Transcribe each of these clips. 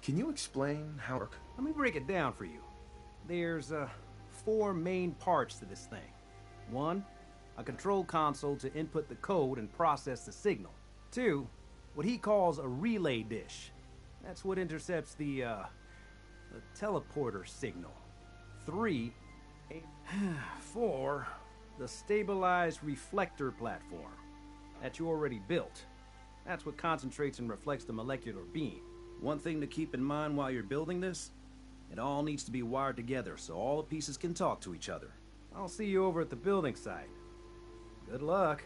Can you explain how... Let me break it down for you. There's, four main parts to this thing. One, a control console to input the code and process the signal. Two, what he calls a relay dish. That's what intercepts the teleporter signal. Three, four, the stabilized reflector platform that you already built. That's what concentrates and reflects the molecular beam. One thing to keep in mind while you're building this, it all needs to be wired together so all the pieces can talk to each other. I'll see you over at the building site. Good luck.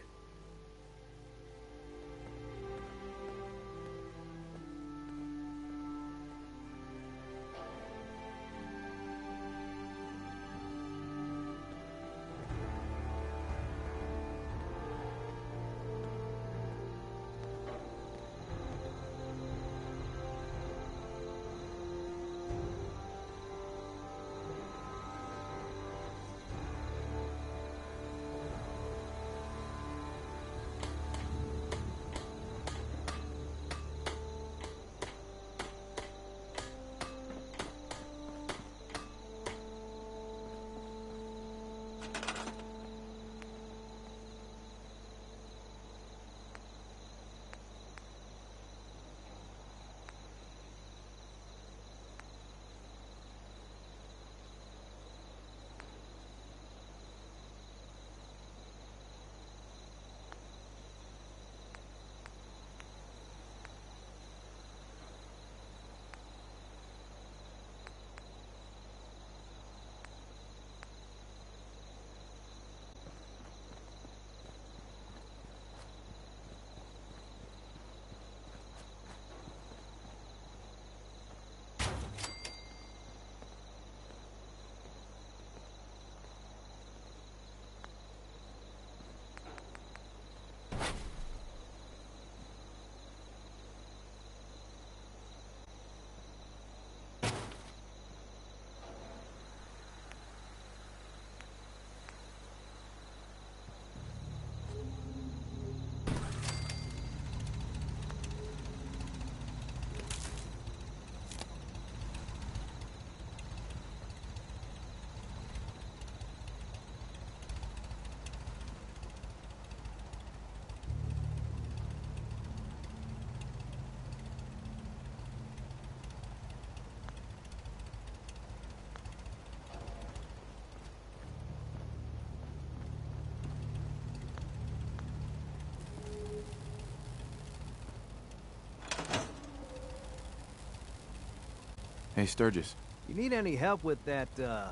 Hey, Sturgis. You need any help with that,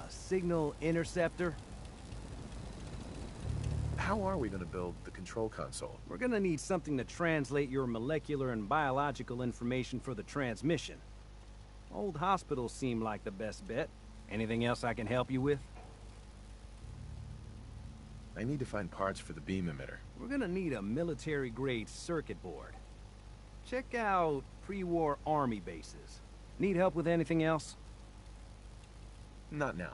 signal interceptor? How are we gonna build the control console? We're gonna need something to translate your molecular and biological information for the transmission. Old hospitals seem like the best bet. Anything else I can help you with? I need to find parts for the beam emitter. We're gonna need a military-grade circuit board. Check out pre-war army bases. Need help with anything else? Not now.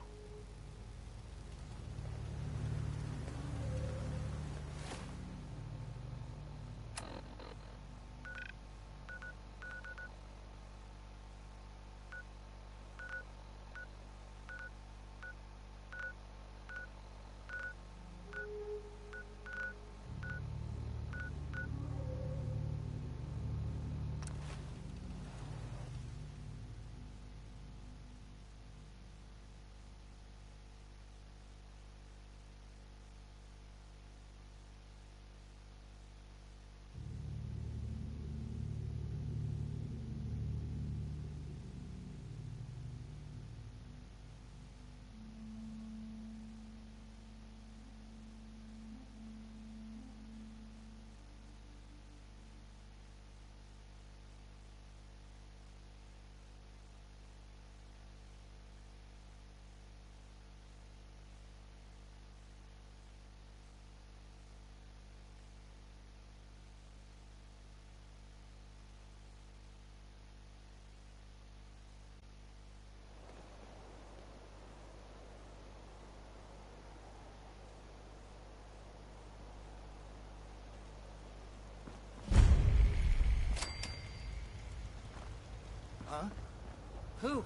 Who?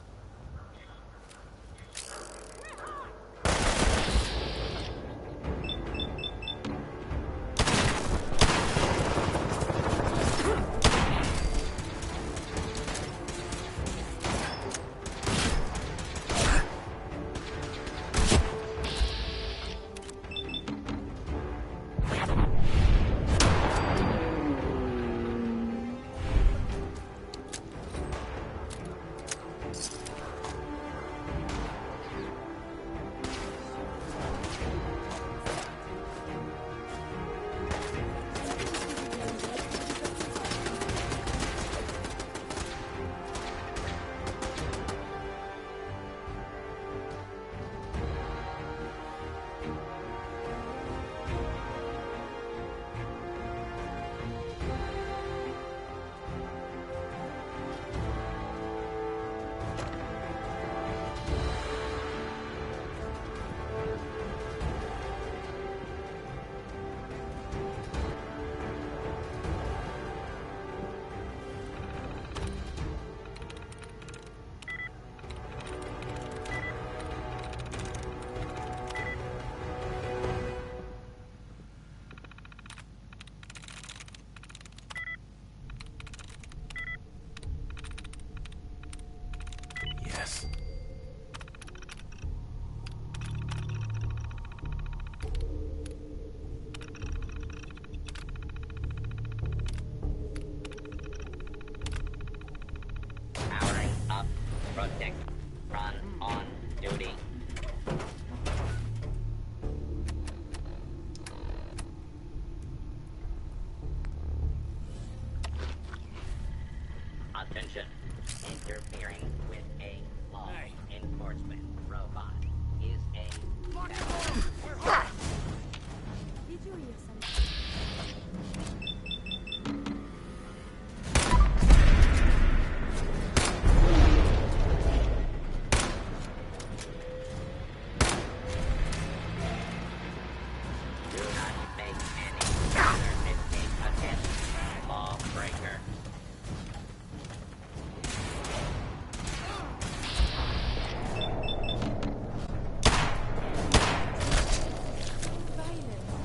Yes. Powering up. Protect. Run on duty. Attention. Interfering with a law enforcement robot is a Did you hear something? do not make any further escape attempts. Lawbreaker. Violence.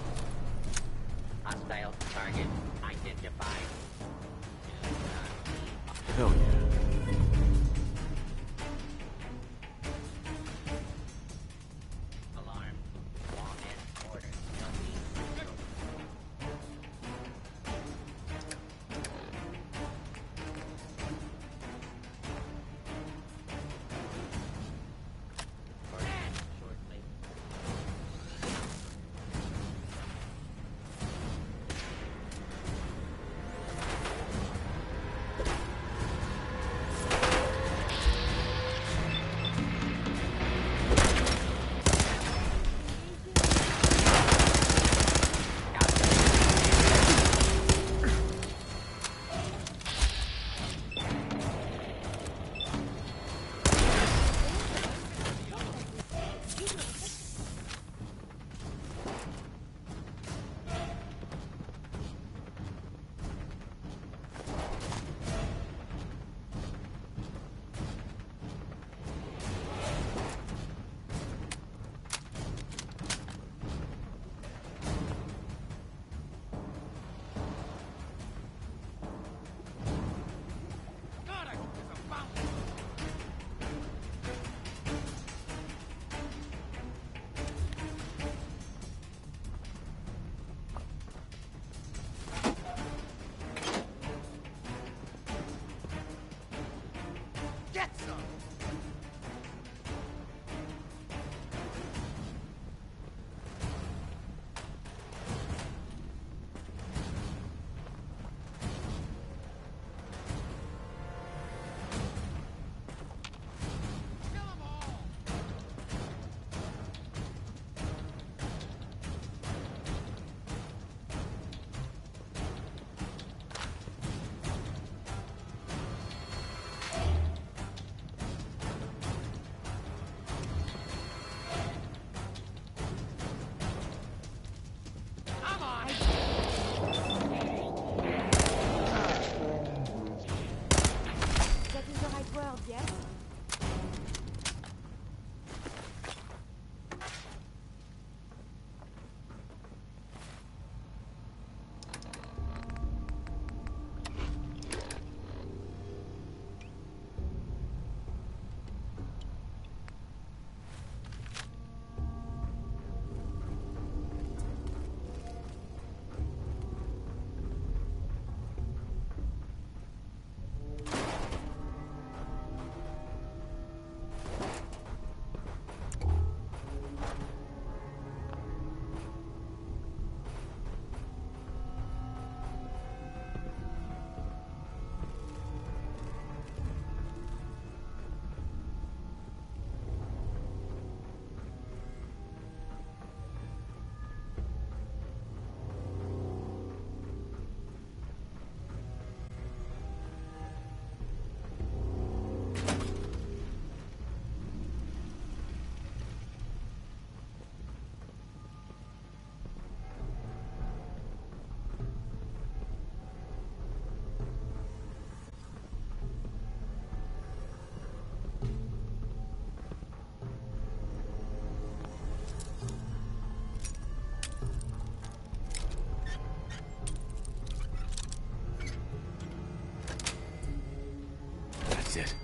exit.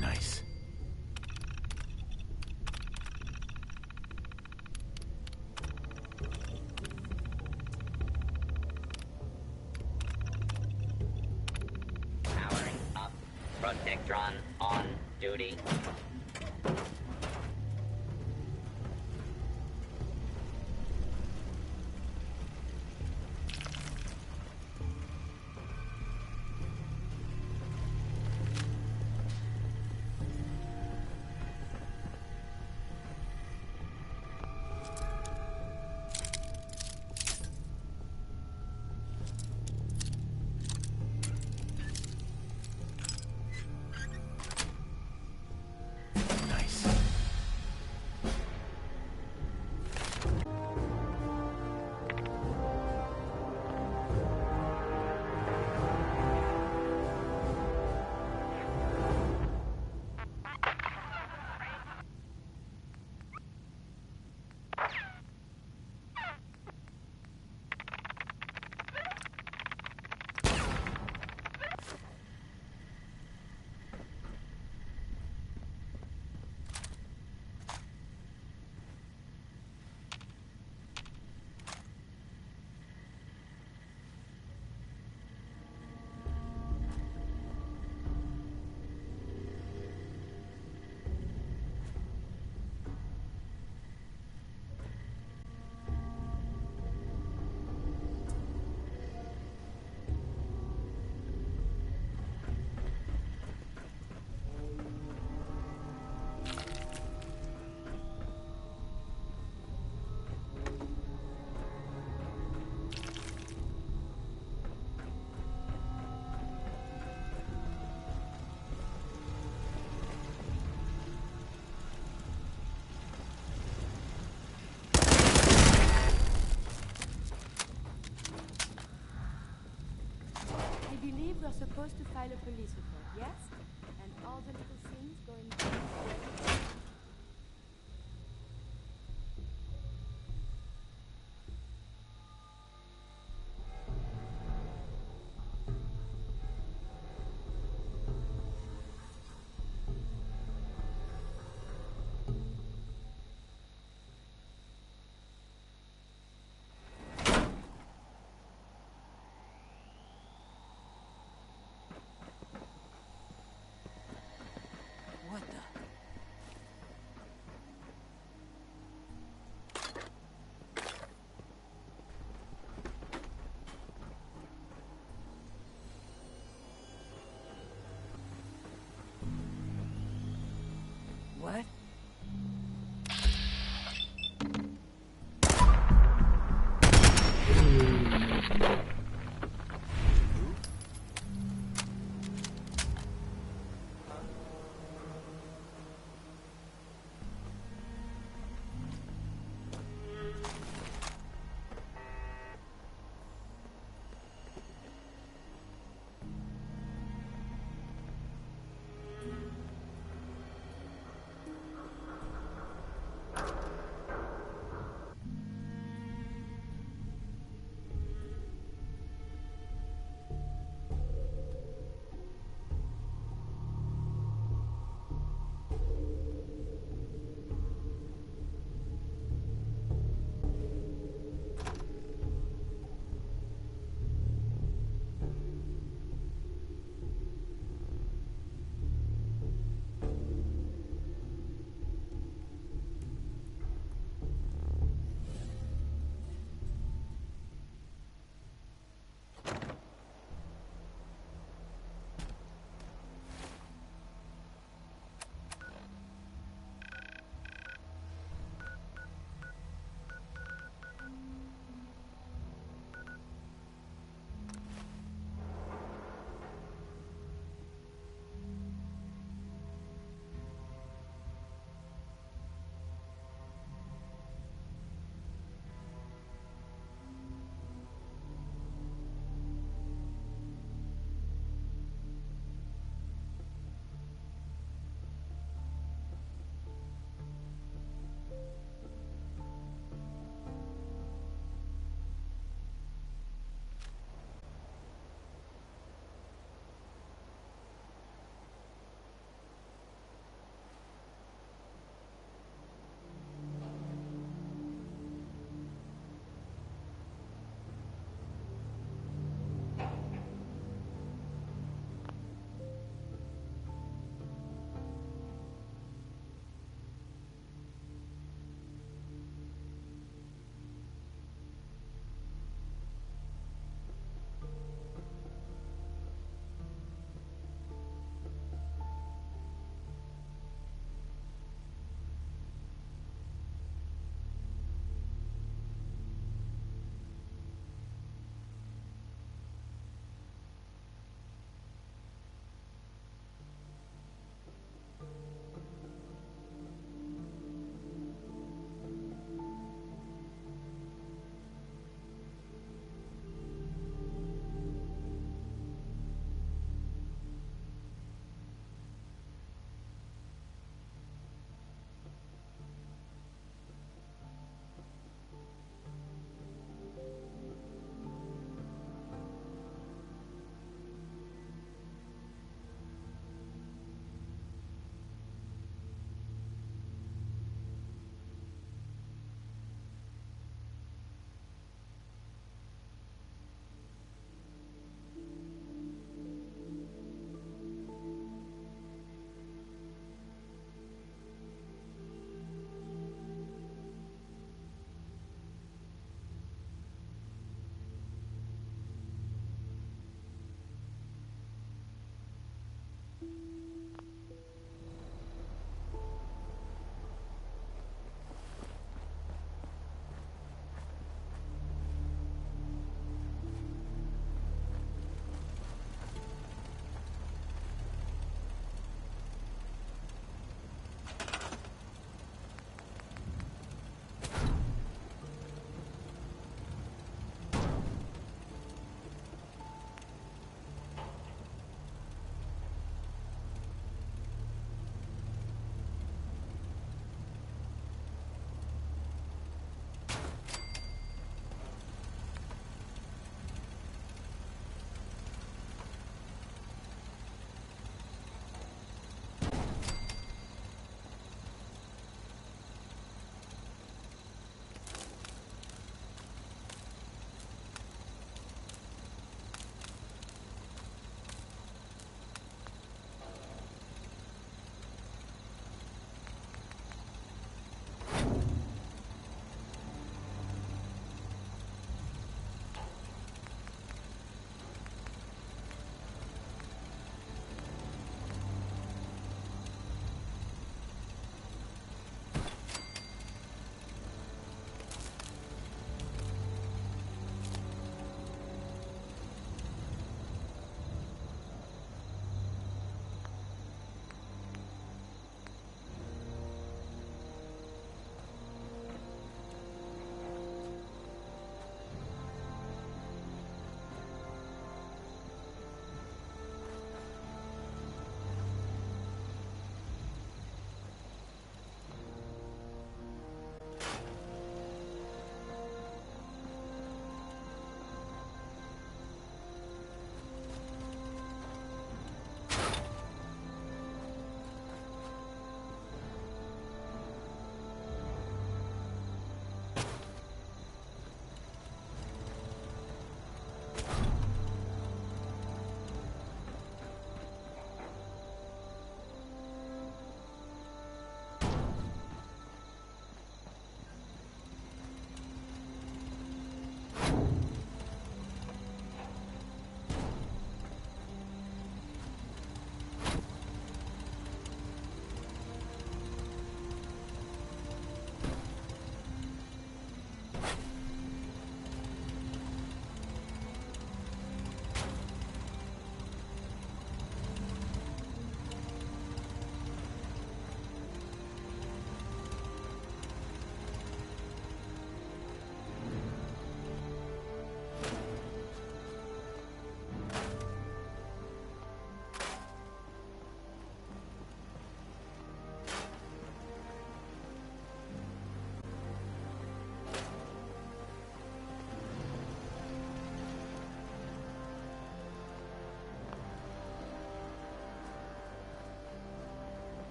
Nice. Powering up. Protectron on duty. Nice. I believe we're supposed to file a police report, yes? And all the little things going on. What the? What?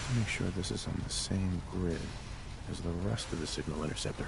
to make sure this is on the same grid as the rest of the signal interceptor.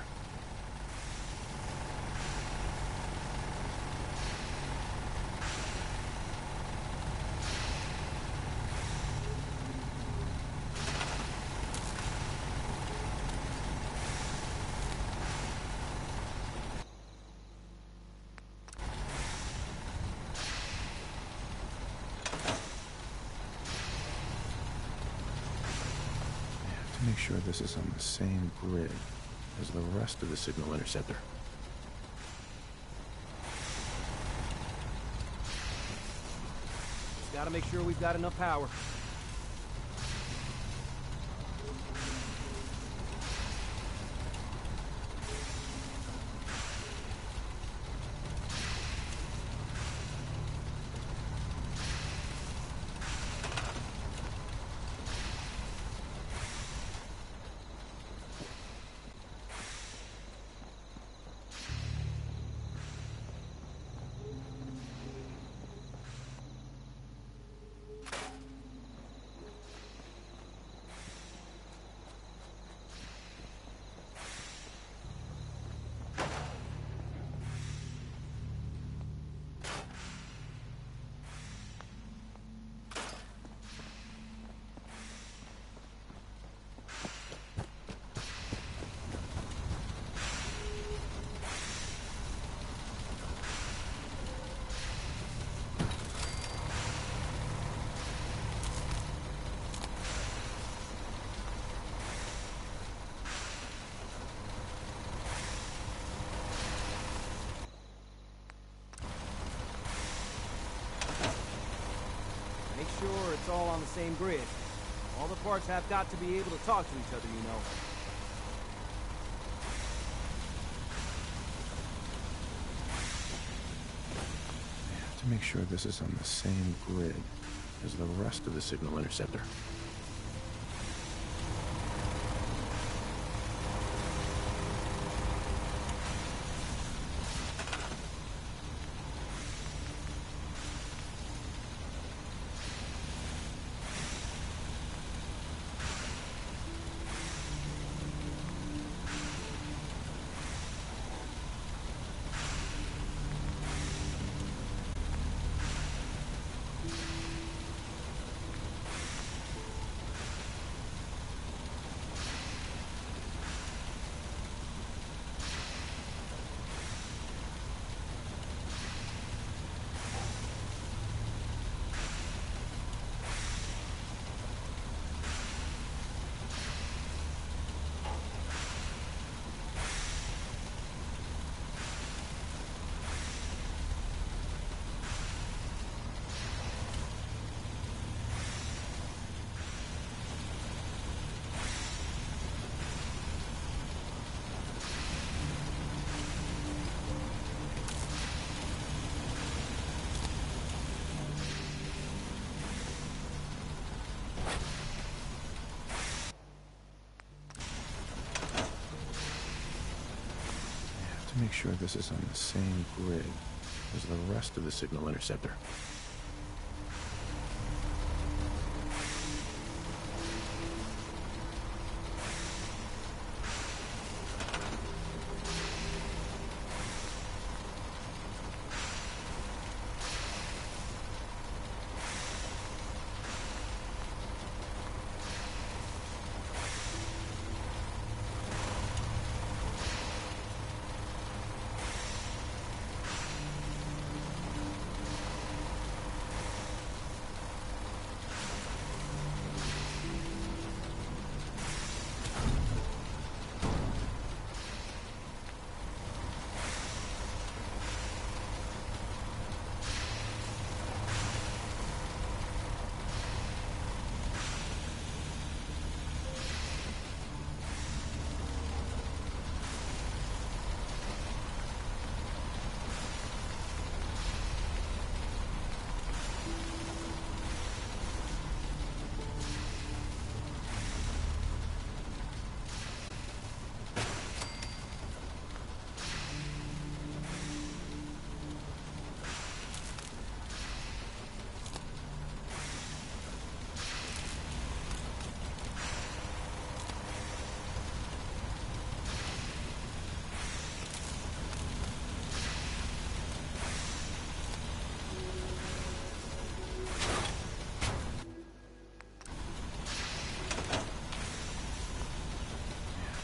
Make sure this is on the same grid as the rest of the signal interceptor. Just gotta make sure we've got enough power. Make sure it's all on the same grid. All the parts have got to be able to talk to each other, you know. To make sure this is on the same grid as the rest of the signal interceptor. To make sure this is on the same grid as the rest of the signal interceptor.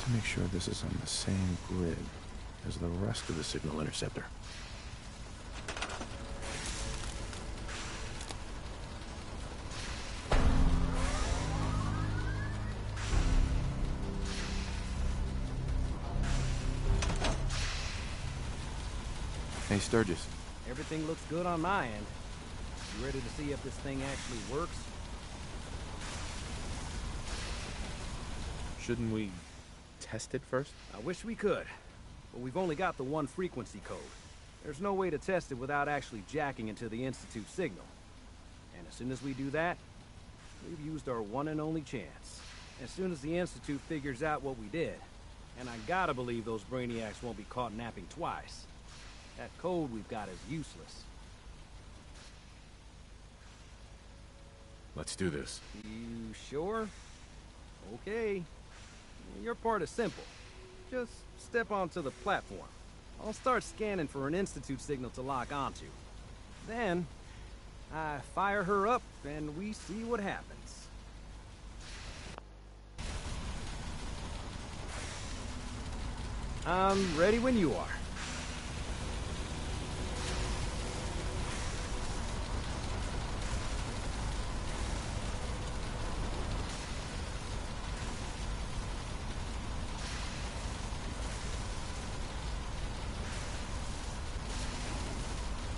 to make sure this is on the same grid as the rest of the signal interceptor. Hey, Sturgis. Everything looks good on my end. You ready to see if this thing actually works? Shouldn't we test it first? I wish we could, but we've only got the one frequency code. There's no way to test it without actually jacking into the Institute signal. And as soon as we do that, we've used our one and only chance. As soon as the Institute figures out what we did, and I gotta believe those brainiacs won't be caught napping twice, that code we've got is useless. Let's do this. You sure? Okay. Your part is simple. Just step onto the platform. I'll start scanning for an Institute signal to lock onto. Then, I fire her up and we see what happens. I'm ready when you are.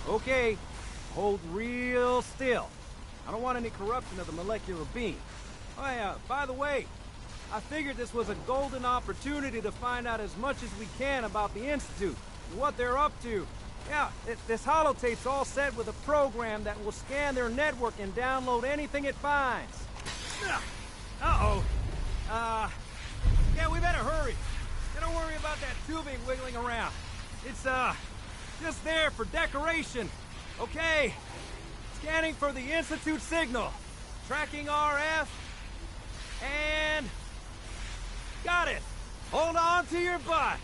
Okay, hold real still. I don't want any corruption of the molecular beam. Oh yeah, by the way, I figured this was a golden opportunity to find out as much as we can about the Institute and what they're up to. Yeah, this holotape's all set with a program that will scan their network and download anything it finds. Uh-oh. Yeah, we better hurry. Don't worry about that tubing wiggling around. It's, just there for decoration. Okay. Scanning for the Institute signal. Tracking RF. And... got it. Hold on to your butt.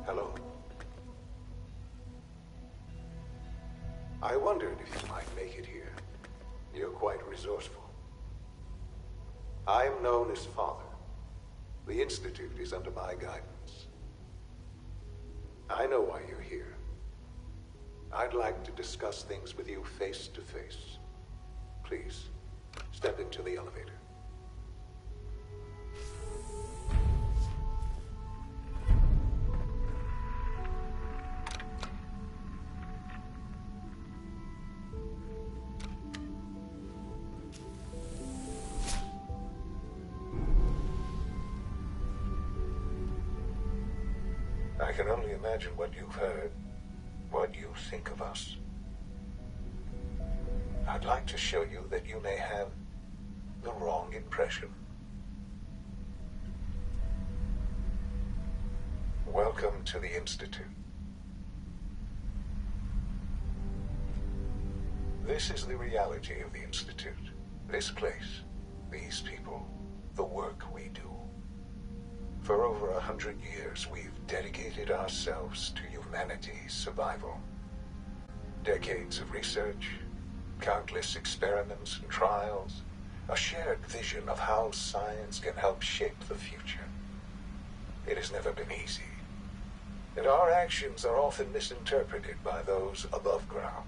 Hello. I wondered if you might make it here. You're quite resourceful. I am known as Father. The Institute is under my guidance. I know why you're here. I'd like to discuss things with you face to face. Please, step into the elevator. I can only imagine what you've heard, what you think of us. I'd like to show you that you may have the wrong impression. Welcome to the Institute. This is the reality of the Institute. This place, these people, the work we do. For over 100 years, we've dedicated ourselves to humanity's survival. Decades of research, countless experiments and trials, a shared vision of how science can help shape the future. It has never been easy, and our actions are often misinterpreted by those above ground.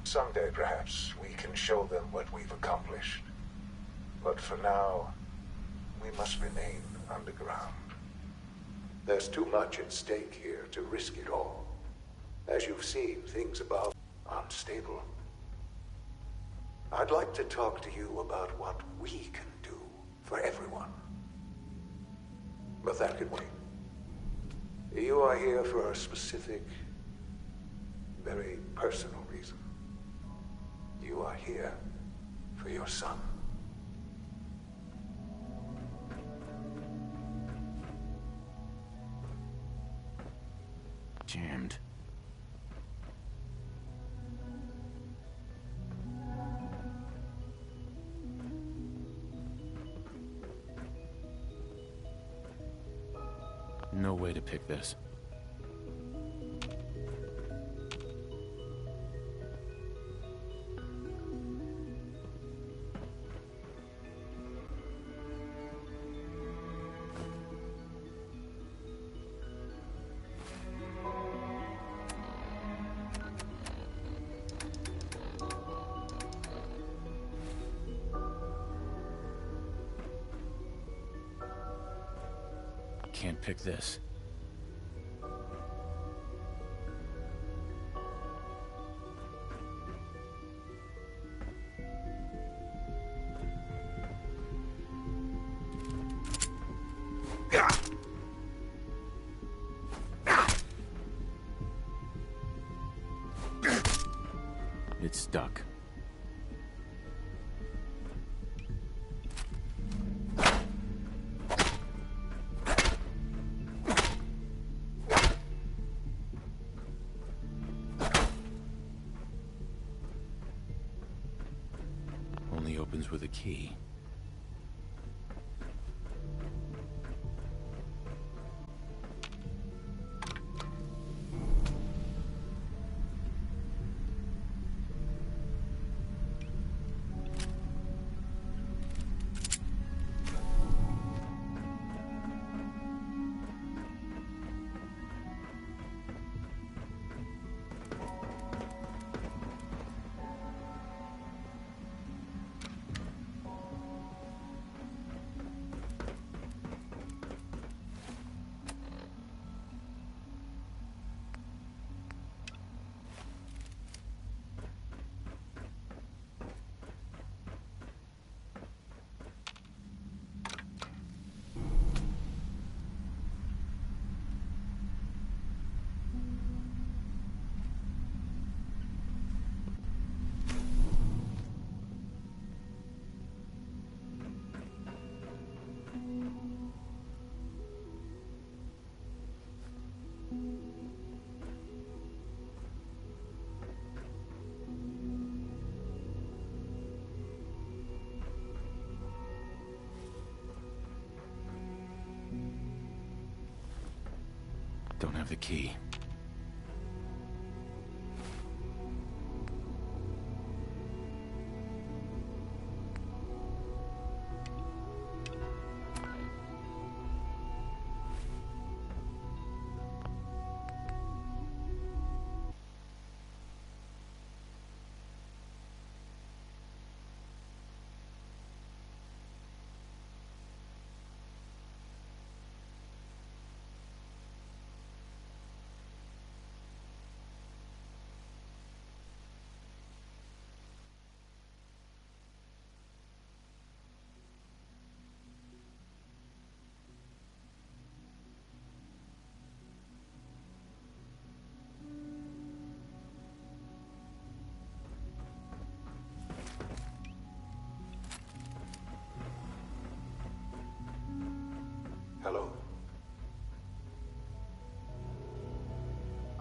Someday, perhaps, we can show them what we've accomplished. But for now, we must remain underground. There's too much at stake here to risk it all. As you've seen, things above are unstable. I'd like to talk to you about what we can do for everyone. But that can wait. You are here for a specific, very personal reason. You are here for your son. Jammed. No way to pick this. Can't pick this. It's stuck. Only opens with a key. Don't have the key.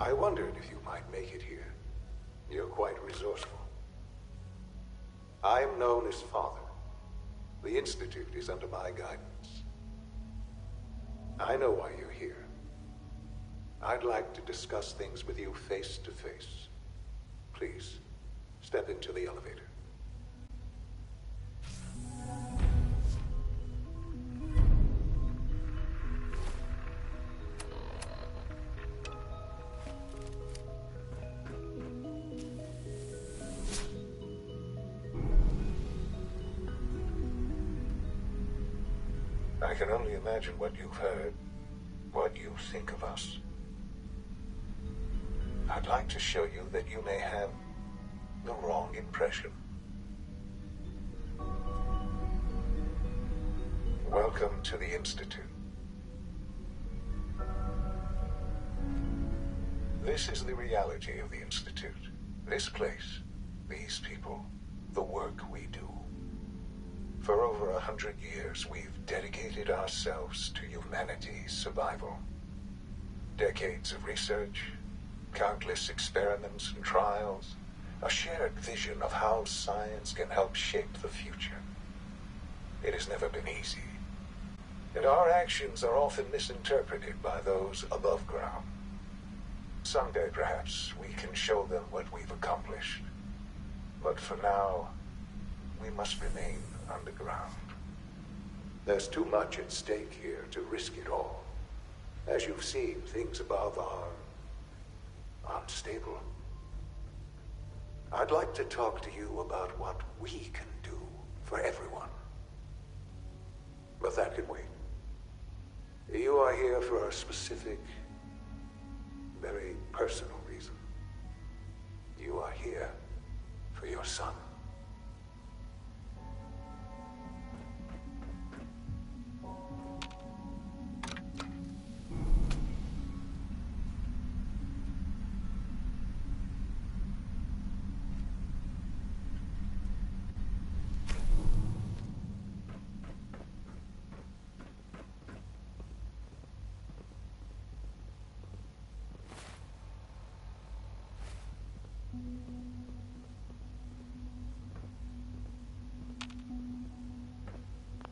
I wondered if you might make it here. You're quite resourceful. I am known as Father. The Institute is under my guidance. I know why you're here. I'd like to discuss things with you face to face. Please, step into the elevator. I can only imagine what you've heard, what you think of us. I'd like to show you that you may have the wrong impression. Welcome to the Institute. This is the reality of the Institute. This place, these people, the work we do. For over 100 years, we've dedicated ourselves to humanity's survival. Decades of research, countless experiments and trials, a shared vision of how science can help shape the future. It has never been easy, and our actions are often misinterpreted by those above ground. Someday, perhaps, we can show them what we've accomplished. But for now, we must remain underground. There's too much at stake here to risk it all. As you've seen, things above are unstable. I'd like to talk to you about what we can do for everyone. But that can wait. You are here for a specific, very personal reason. You are here for your son.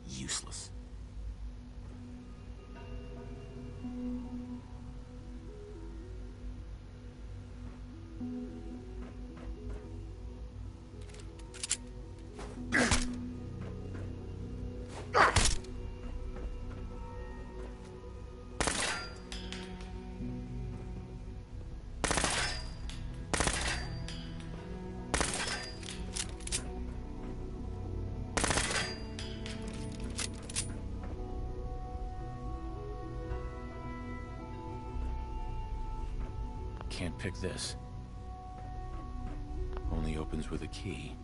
Useless. Can't pick this. Only opens with a key.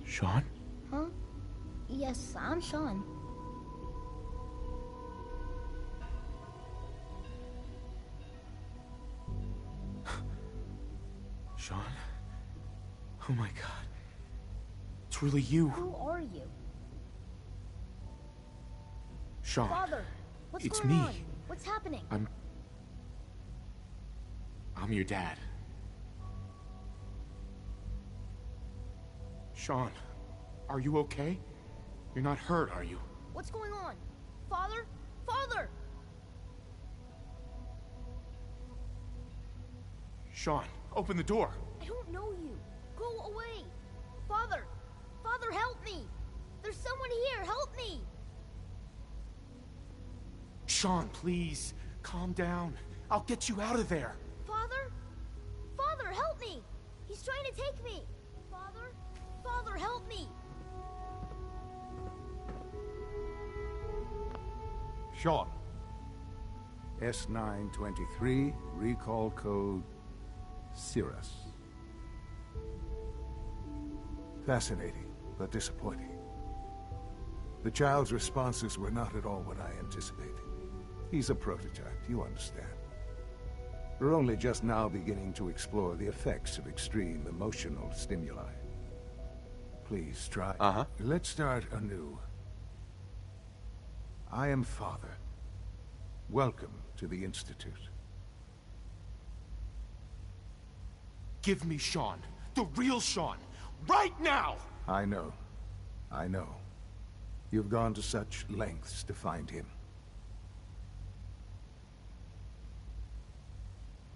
Sean? Huh? Yes, I'm Sean. Sean? Oh my god. It's really you. Who are you? Sean. Father, what's It's going me. on? What's happening? I'm your dad. Sean, are you okay? You're not hurt, are you? What's going on? Father? Father! Sean, open the door. I don't know you. Go away. Father! Father, help me! There's someone here. Help me! Sean, please, calm down. I'll get you out of there. Father? Father, help me! He's trying to take me! Father? Father, help me! Sean, S923, recall code Cirrus. Fascinating, but disappointing. The child's responses were not at all what I anticipated. He's a prototype, you understand. We're only just now beginning to explore the effects of extreme emotional stimuli. Please try. Let's start anew. I am Father. Welcome to the Institute. Give me Sean. The real Sean. Right now! I know. I know. You've gone to such lengths to find him.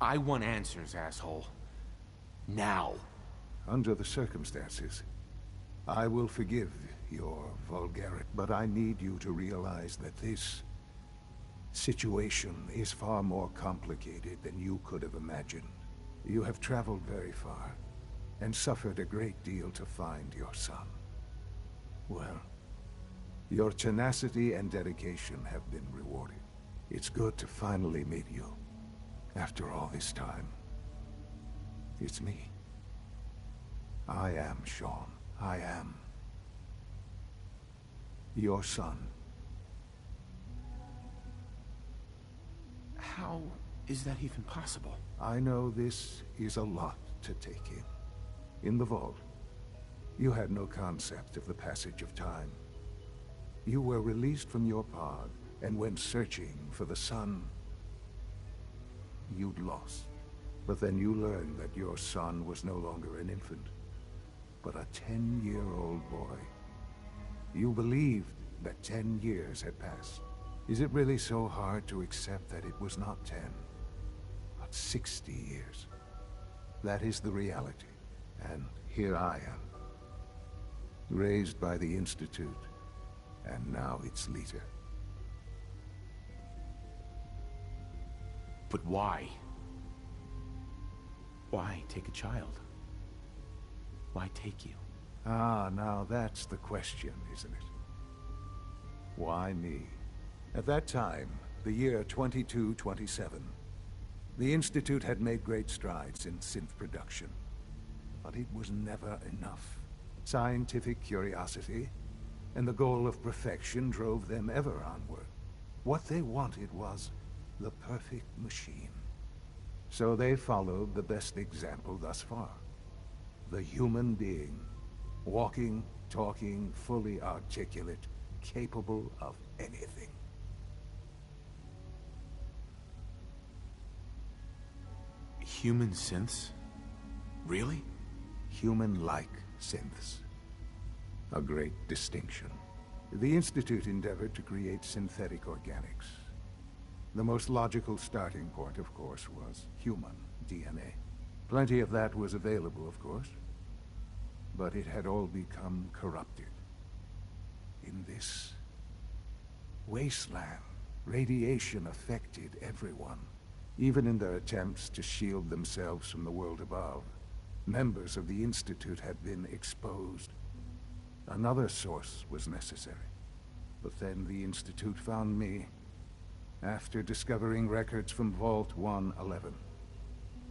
I want answers, asshole. Now. Under the circumstances, I will forgive your vulgarity, but I need you to realize that this situation is far more complicated than you could have imagined. You have traveled very far, and suffered a great deal to find your son. Well, your tenacity and dedication have been rewarded. It's good to finally meet you. After all this time, it's me. I am Sean. I am your son. How is that even possible? I know this is a lot to take in. In the vault, you had no concept of the passage of time. You were released from your pod and went searching for the son you'd lost. But then you learned that your son was no longer an infant, but a 10-year-old boy. You believed that 10 years had passed. Is it really so hard to accept that it was not 10, but 60 years? That is the reality. And here I am, raised by the Institute, and now its leader. But why? Why take a child? Why take you? Ah, now that's the question, isn't it? Why me? At that time, the year 2227, the Institute had made great strides in synth production. But it was never enough. Scientific curiosity and the goal of perfection drove them ever onward. What they wanted was the perfect machine. So they followed the best example thus far. The human being. Walking, talking, fully articulate, capable of anything. Human synths? Really? Human-like synths. A great distinction. The Institute endeavored to create synthetic organics. The most logical starting point, of course, was human DNA. Plenty of that was available, of course. But it had all become corrupted. In this wasteland, radiation affected everyone. Even in their attempts to shield themselves from the world above, members of the Institute had been exposed. Another source was necessary. But then the Institute found me, after discovering records from Vault 111.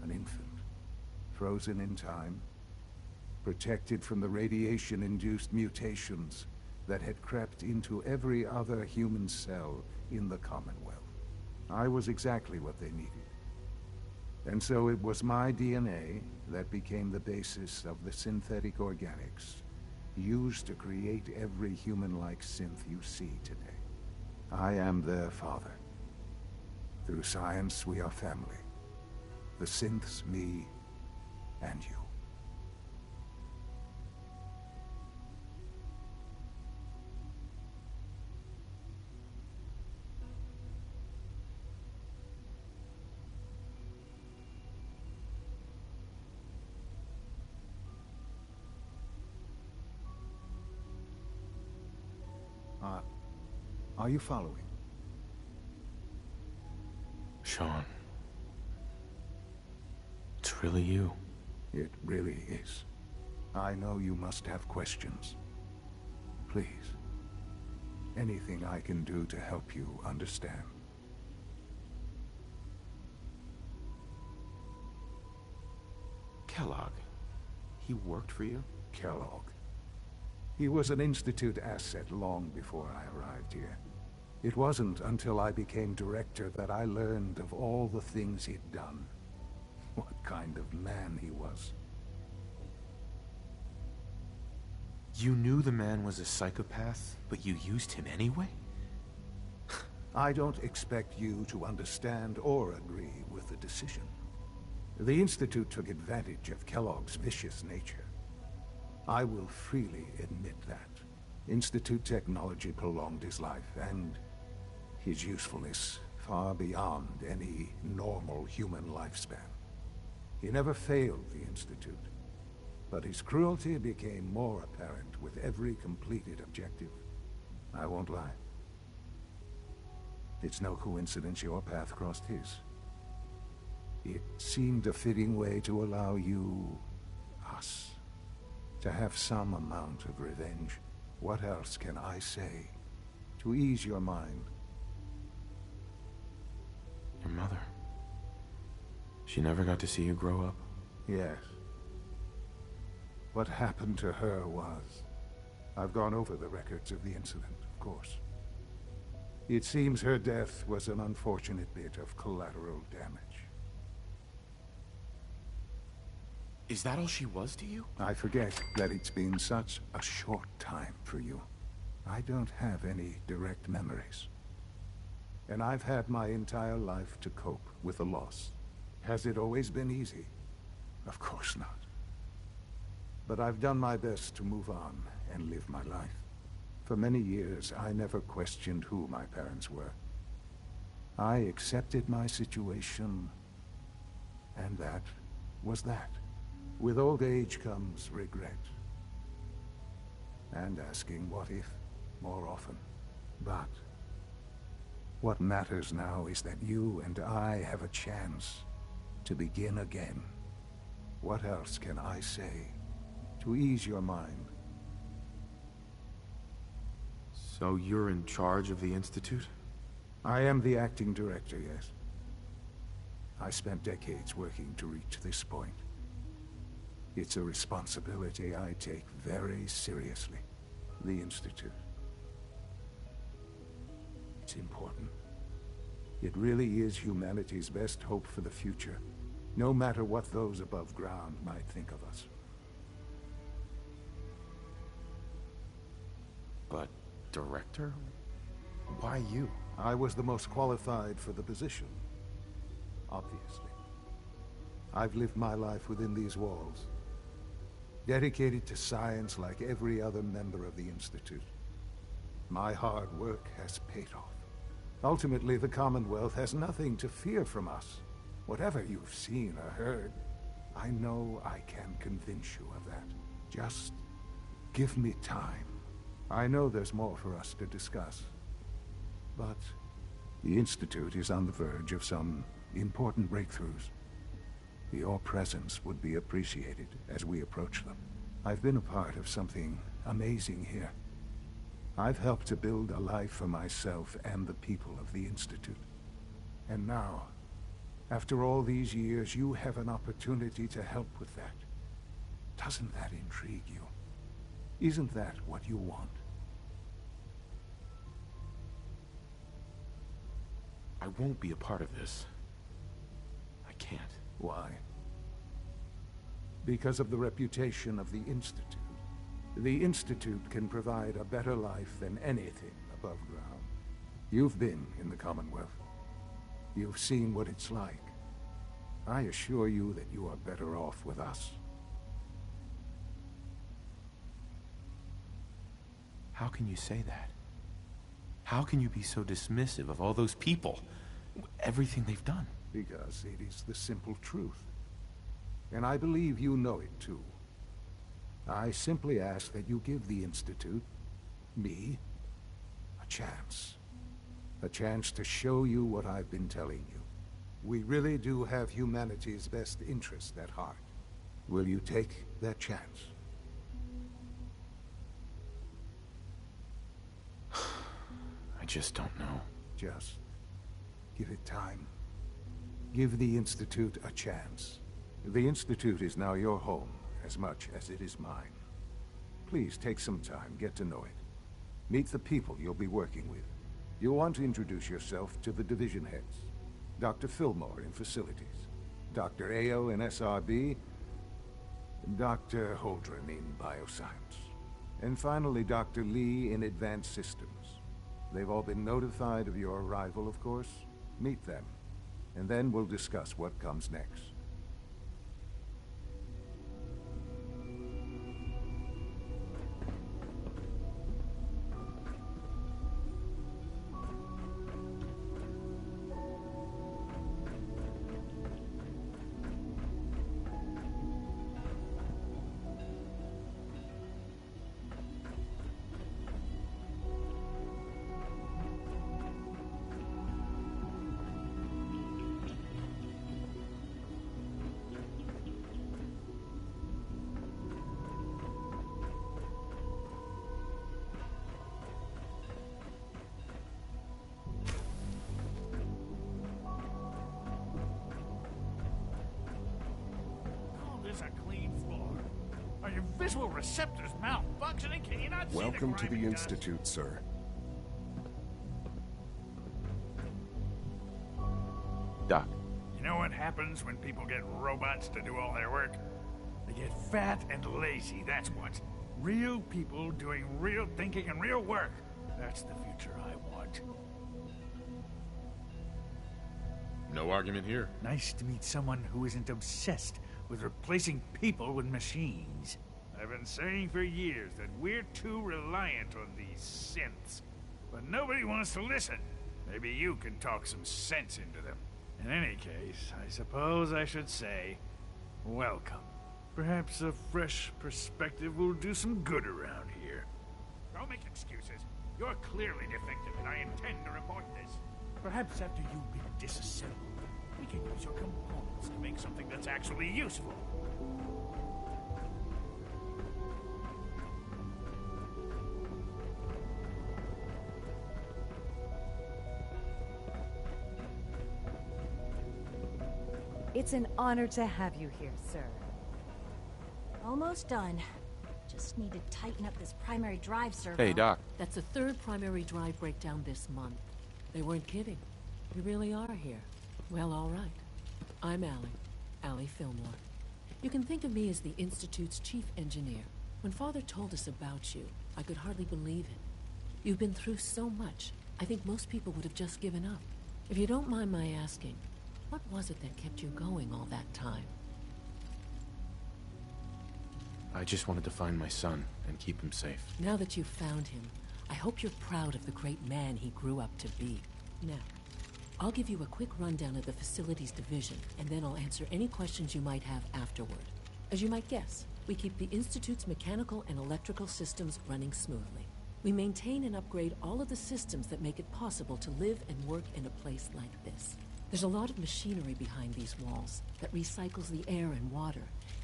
An infant, frozen in time, protected from the radiation-induced mutations that had crept into every other human cell in the Commonwealth. I was exactly what they needed. And so it was my DNA that became the basis of the synthetic organics used to create every human-like synth you see today. I am their father. Through science, we are family. The synths, me, and you. Are you following? Sean. It's really you. It really is. I know you must have questions. Please. Anything I can do to help you understand. Kellogg. He worked for you? Kellogg. He was an Institute asset long before I arrived here. It wasn't until I became director that I learned of all the things he'd done. What kind of man he was. You knew the man was a psychopath, but you used him anyway? I don't expect you to understand or agree with the decision. The Institute took advantage of Kellogg's vicious nature. I will freely admit that. Institute technology prolonged his life, and his usefulness far beyond any normal human lifespan. He never failed the Institute, but his cruelty became more apparent with every completed objective. I won't lie. It's no coincidence your path crossed his. It seemed a fitting way to allow you, us, to have some amount of revenge. What else can I say to ease your mind? Your mother. She never got to see you grow up? Yes. What happened to her was... I've gone over the records of the incident, of course. It seems her death was an unfortunate bit of collateral damage. Is that all she was to you? I forget that it's been such a short time for you. I don't have any direct memories. And I've had my entire life to cope with the loss. Has it always been easy? Of course not. But I've done my best to move on and live my life. For many years, I never questioned who my parents were. I accepted my situation, and that was that. With old age comes regret. And asking what if more often. But what matters now is that you and I have a chance to begin again. What else can I say to ease your mind? So you're in charge of the Institute? I am the acting director, yes. I spent decades working to reach this point. It's a responsibility I take very seriously. The Institute. It's important. It really is humanity's best hope for the future, no matter what those above ground might think of us. But, director? Why you? I was the most qualified for the position, obviously. I've lived my life within these walls, dedicated to science like every other member of the Institute. My hard work has paid off. Ultimately, the Commonwealth has nothing to fear from us. Whatever you've seen or heard, I know I can convince you of that. Just give me time. I know there's more for us to discuss. But the Institute is on the verge of some important breakthroughs. Your presence would be appreciated as we approach them. I've been a part of something amazing here. I've helped to build a life for myself and the people of the Institute. And now, after all these years, you have an opportunity to help with that. Doesn't that intrigue you? Isn't that what you want? I won't be a part of this. I can't. Why? Because of the reputation of the Institute. The Institute can provide a better life than anything above ground. You've been in the Commonwealth. You've seen what it's like. I assure you that you are better off with us. How can you say that? How can you be so dismissive of all those people? Everything they've done? Because it is the simple truth. And I believe you know it too. I simply ask that you give the Institute, me, a chance. A chance to show you what I've been telling you. We really do have humanity's best interest at heart. Will you take that chance? I just don't know. Just give it time. Give the Institute a chance. The Institute is now your home, as much as it is mine. Please take some time, get to know it. Meet the people you'll be working with. You'll want to introduce yourself to the division heads. Dr. Fillmore in Facilities, Dr. Ayo in SRB, Dr. Holdren in Bioscience, and finally Dr. Lee in Advanced Systems. They've all been notified of your arrival, of course. Meet them, and then we'll discuss what comes next. A clean floor. Are your visual receptors malfunctioning? Can you not see Welcome to the grimy Institute, sir. Doc. You know what happens when people get robots to do all their work? They get fat and lazy, that's what. Real people doing real thinking and real work. That's the future I want. No argument here. Nice to meet someone who isn't obsessed with replacing people with machines. I've been saying for years that we're too reliant on these synths. But nobody wants to listen. Maybe you can talk some sense into them. In any case, I suppose I should say, welcome. Perhaps a fresh perspective will do some good around here. Don't make excuses. You're clearly defective, and I intend to report this. Perhaps after you've been disassembled, we can use your components to make something that's actually useful. It's an honor to have you here, sir. Almost done. Just need to tighten up this primary drive servo. Hey, Doc. That's the third primary drive breakdown this month. They weren't kidding. We really are here. Well, all right. I'm Allie Fillmore. You can think of me as the Institute's chief engineer. When Father told us about you, I could hardly believe it. You've been through so much, I think most people would have just given up. If you don't mind my asking, what was it that kept you going all that time? I just wanted to find my son and keep him safe. Now that you've found him, I hope you're proud of the great man he grew up to be. Now, I'll give you a quick rundown of the Facilities Division, and then I'll answer any questions you might have afterward. As you might guess, we keep the Institute's mechanical and electrical systems running smoothly. We maintain and upgrade all of the systems that make it possible to live and work in a place like this. There's a lot of machinery behind these walls that recycles the air and water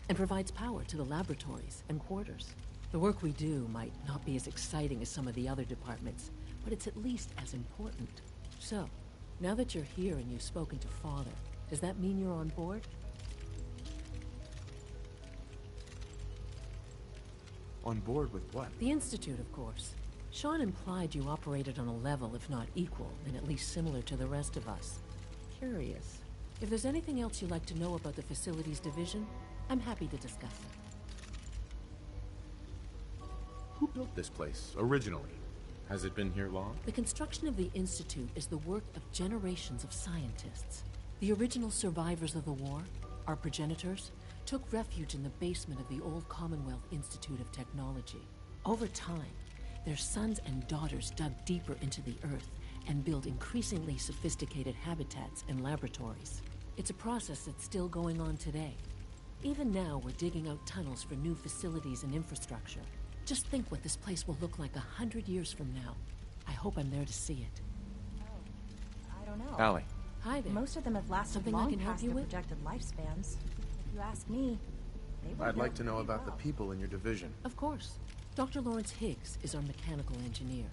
and provides power to the laboratories and quarters. The work we do might not be as exciting as some of the other departments, but it's at least as important. So, now that you're here and you've spoken to Father, does that mean you're on board? On board with what? The Institute, of course. Sean implied you operated on a level, if not equal, then at least similar to the rest of us. Curious. If there's anything else you'd like to know about the Facilities Division, I'm happy to discuss it. Who built this place, originally? Has it been here long? The construction of the Institute is the work of generations of scientists. The original survivors of the war, our progenitors, took refuge in the basement of the old Commonwealth Institute of Technology. Over time, their sons and daughters dug deeper into the earth and built increasingly sophisticated habitats and laboratories. It's a process that's still going on today. Even now, we're digging out tunnels for new facilities and infrastructure. Just think what this place will look like 100 years from now. I hope I'm there to see it. Oh, I don't know. Allie. Hi there. Most of them have lasted Something I long can help past you their with? projected lifespans. If you ask me, they were I'd like built to know pretty about well. the people in your division. Of course. Dr. Lawrence Higgs is our mechanical engineer.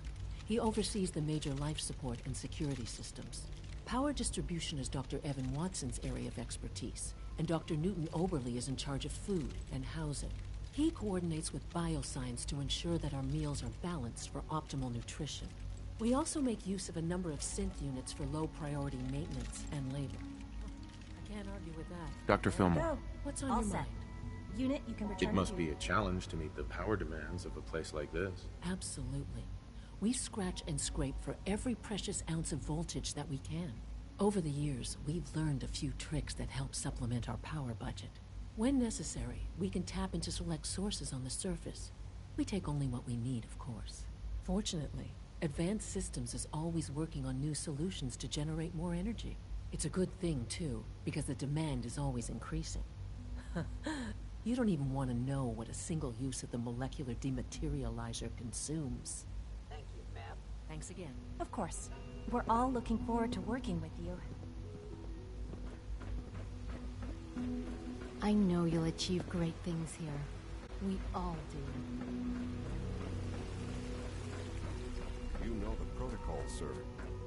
He oversees the major life support and security systems. Power distribution is Dr. Evan Watson's area of expertise, and Dr. Newton Oberly is in charge of food and housing. He coordinates with bioscience to ensure that our meals are balanced for optimal nutrition. We also make use of a number of synth units for low-priority maintenance and labor. I can't argue with that. Dr. Fillmore. Go. What's on All your set. mind? Unit, you can return It must to... be a challenge to meet the power demands of a place like this. Absolutely. We scratch and scrape for every precious ounce of voltage that we can. Over the years, we've learned a few tricks that help supplement our power budget. When necessary, we can tap into select sources on the surface. We take only what we need, of course. Fortunately, Advanced Systems is always working on new solutions to generate more energy. It's a good thing, too, because the demand is always increasing. You don't even want to know what a single use of the molecular dematerializer consumes. Thank you, ma'am. Thanks again. Of course. We're all looking forward to working with you. I know you'll achieve great things here. We all do. You know the protocol, sir.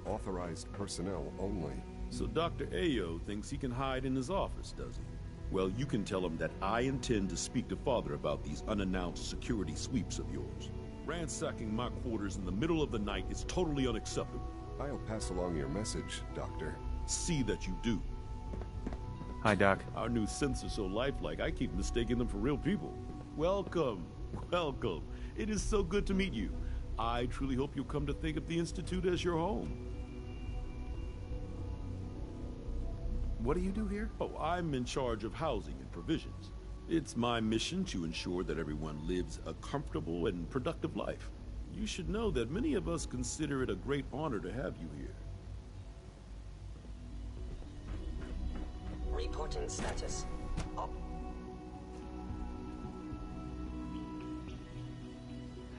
Authorized personnel only. So Dr. Ayo thinks he can hide in his office, does he? Well, you can tell him that I intend to speak to Father about these unannounced security sweeps of yours. Ransacking my quarters in the middle of the night is totally unacceptable. I'll pass along your message, Doctor. See that you do. Hi, Doc. Our new synths are so lifelike, I keep mistaking them for real people. Welcome. Welcome. It is so good to meet you. I truly hope you'll come to think of the Institute as your home. What do you do here? Oh, I'm in charge of housing and provisions. It's my mission to ensure that everyone lives a comfortable and productive life. You should know that many of us consider it a great honor to have you here. Reporting status. Up.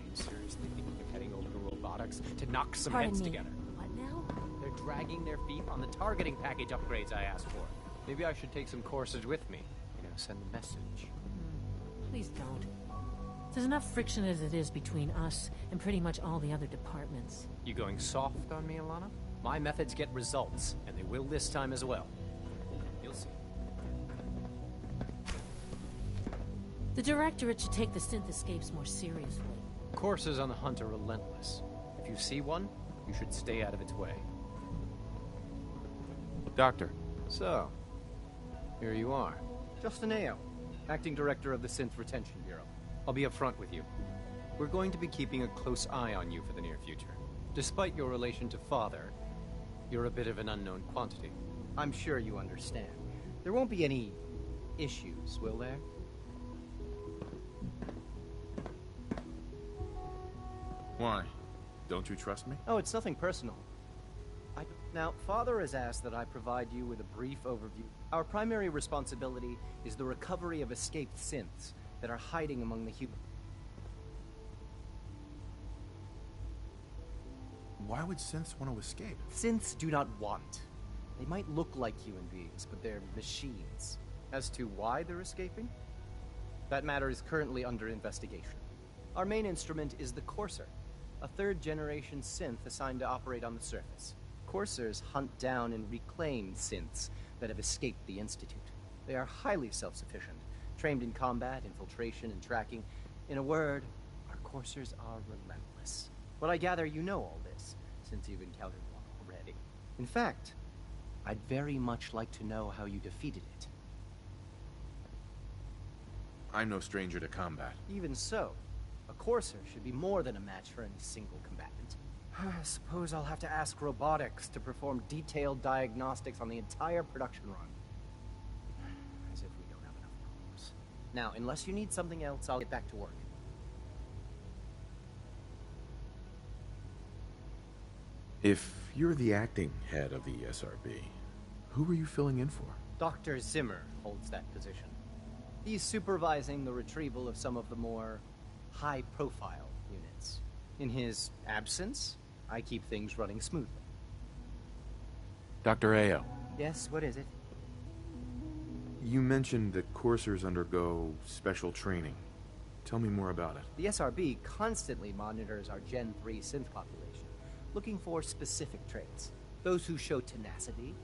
I'm seriously thinking of heading over to robotics to knock some Pardon heads me. together. What now? They're dragging their feet on the targeting package upgrades I asked for. Maybe I should take some courses with me. You know, send a message. Please don't. There's enough friction as it is between us and pretty much all the other departments. You going soft on me, Alana? My methods get results, and they will this time as well. You'll see. The Directorate should take the synth escapes more seriously. Coursers on the hunt are relentless. If you see one, you should stay out of its way. Doctor. So, here you are. Justin Ayo, Acting Director of the Synth Retention Bureau. I'll be upfront with you. We're going to be keeping a close eye on you for the near future. Despite your relation to Father, you're a bit of an unknown quantity. I'm sure you understand. There won't be any issues, will there? Why? Don't you trust me? Oh, it's nothing personal. Now, Father has asked that I provide you with a brief overview. Our primary responsibility is the recovery of escaped synths that are hiding among the human. Why would synths want to escape? Synths do not want. They might look like human beings, but they're machines. As to why they're escaping? That matter is currently under investigation. Our main instrument is the Courser, a third-generation synth assigned to operate on the surface. Coursers hunt down and reclaim synths that have escaped the Institute. They are highly self-sufficient, trained in combat, infiltration, and tracking. In a word, our Coursers are relentless. But I gather you know all this, since you've encountered one already. In fact, I'd very much like to know how you defeated it. I'm no stranger to combat. Even so, a Courser should be more than a match for any single combatant. I suppose I'll have to ask robotics to perform detailed diagnostics on the entire production run. As if we don't have enough problems. Now, unless you need something else, I'll get back to work. If you're the acting head of the SRB, who are you filling in for? Dr. Zimmer holds that position. He's supervising the retrieval of some of the more high-profile units. In his absence, I keep things running smoothly. Dr. Ayo. Yes, what is it? You mentioned that coursers undergo special training. Tell me more about it. The SRB constantly monitors our Gen 3 synth population, looking for specific traits. Those who show tenacity,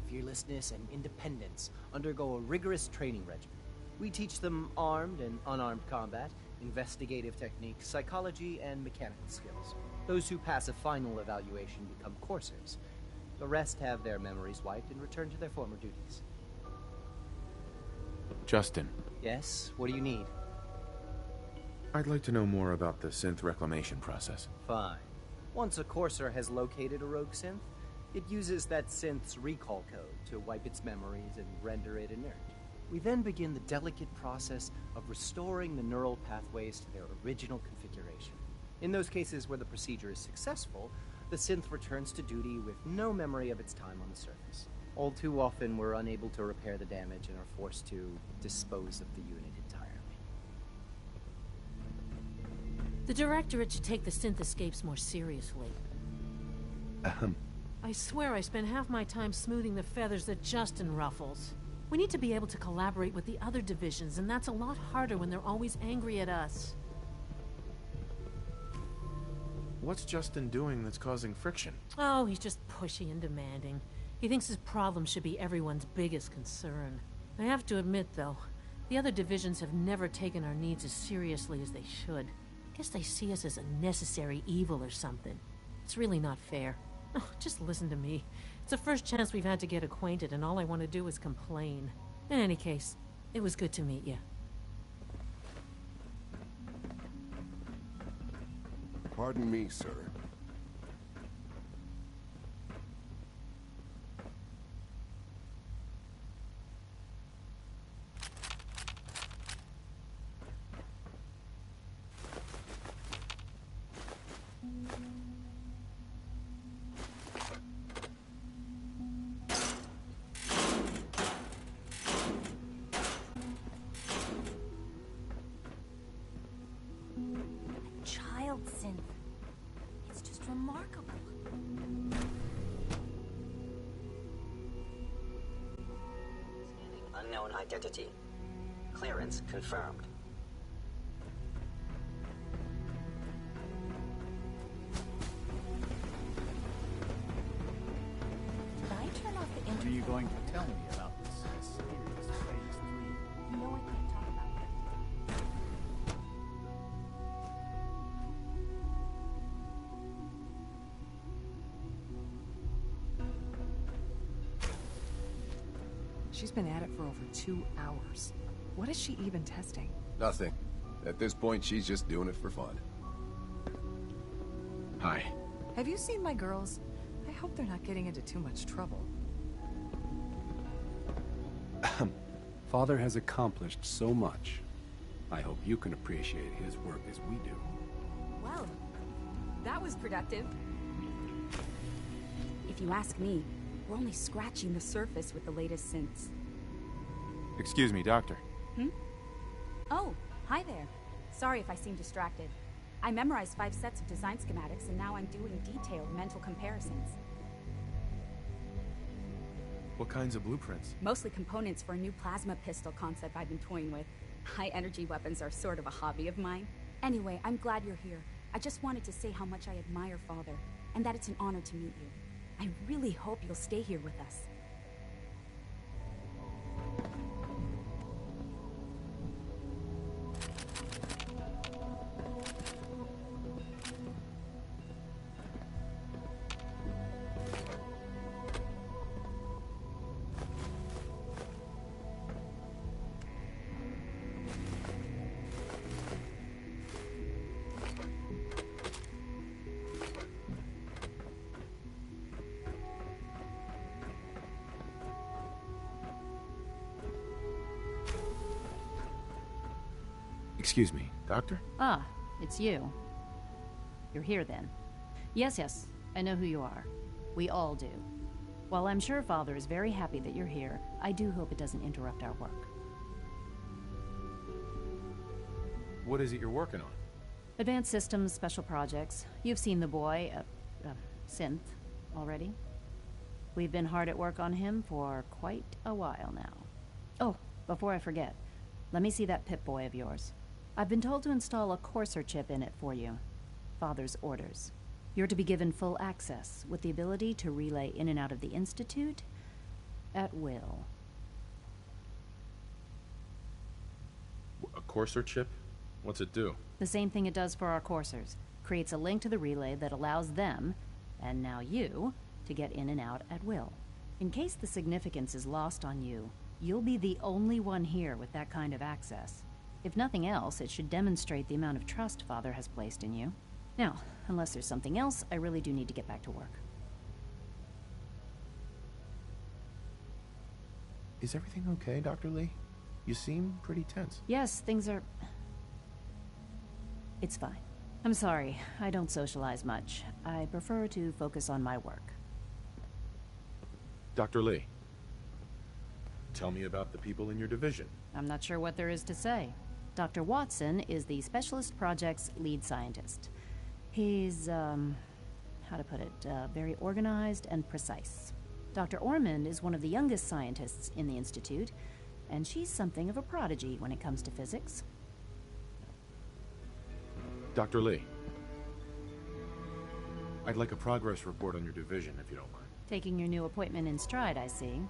fearlessness, and independence undergo a rigorous training regimen. We teach them armed and unarmed combat, investigative techniques, psychology, and mechanical skills. Those who pass a final evaluation become coursers. The rest have their memories wiped and return to their former duties. Justin. Yes? What do you need? I'd like to know more about the synth reclamation process. Fine. Once a courser has located a rogue synth, it uses that synth's recall code to wipe its memories and render it inert. We then begin the delicate process of restoring the neural pathways to their original configuration. In those cases where the procedure is successful, the synth returns to duty with no memory of its time on the surface. All too often, we're unable to repair the damage and are forced to dispose of the unit entirely. The Directorate should take the synth escapes more seriously. I swear I spend half my time smoothing the feathers that Justin ruffles. We need to be able to collaborate with the other divisions, and that's a lot harder when they're always angry at us. What's Justin doing that's causing friction? Oh, he's just pushy and demanding. He thinks his problem should be everyone's biggest concern. I have to admit, though, the other divisions have never taken our needs as seriously as they should. Guess they see us as a necessary evil or something. It's really not fair. Oh, just listen to me. It's the first chance we've had to get acquainted, and all I want to do is complain. In any case, it was good to meet you. Pardon me, sir. Child synth. It's just remarkable. Unknown identity. Clearance confirmed. Did I turn off the What are you going to tell me about this mysterious Phase 3? No, I can't talk about it. She's been at it for over 2 hours. What is she even testing? Nothing. At this point, she's just doing it for fun. Hi. Have you seen my girls? I hope they're not getting into too much trouble. Father has accomplished so much. I hope you can appreciate his work as we do. Well, that was productive. If you ask me, we're only scratching the surface with the latest synths. Excuse me, Doctor. Oh, hi there. Sorry if I seem distracted. I memorized 5 sets of design schematics, and now I'm doing detailed mental comparisons. What kinds of blueprints? Mostly components for a new plasma pistol concept I've been toying with. High-energy weapons are sort of a hobby of mine. Anyway, I'm glad you're here. I just wanted to say how much I admire Father, and that it's an honor to meet you. I really hope you'll stay here with us. Excuse me, Doctor? Ah, it's you. You're here then. Yes, I know who you are. We all do. While I'm sure Father is very happy that you're here, I do hope it doesn't interrupt our work. What is it you're working on? Advanced Systems Special Projects. You've seen the boy, Synth, already. We've been hard at work on him for quite a while now. Oh, before I forget, let me see that Pip-Boy of yours. I've been told to install a Courser chip in it for you. Father's orders. You're to be given full access, with the ability to relay in and out of the Institute, at will. A Courser chip? What's it do? The same thing it does for our coursers. Creates a link to the relay that allows them, and now you, to get in and out at will. In case the significance is lost on you, you'll be the only one here with that kind of access. If nothing else, it should demonstrate the amount of trust Father has placed in you. Now, unless there's something else, I really do need to get back to work. Is everything okay, Dr. Lee? You seem pretty tense. Yes, things are... It's fine. I'm sorry, I don't socialize much. I prefer to focus on my work. Dr. Lee, tell me about the people in your division. I'm not sure what there is to say. Dr. Watson is the Specialist Project's lead scientist. He's, how to put it, very organized and precise. Dr. Ormond is one of the youngest scientists in the Institute, and she's something of a prodigy when it comes to physics. Dr. Lee, I'd like a progress report on your division, if you don't mind. Taking your new appointment in stride, I see.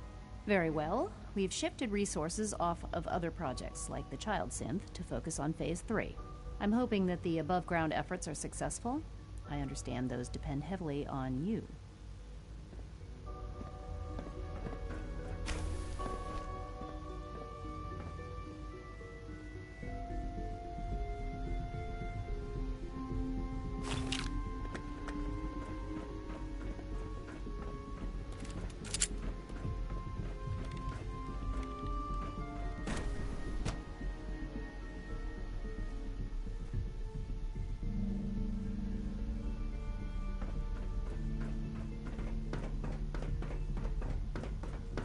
Very well. We've shifted resources off of other projects, like the Child Synth, to focus on Phase 3. I'm hoping that the above-ground efforts are successful. I understand those depend heavily on you.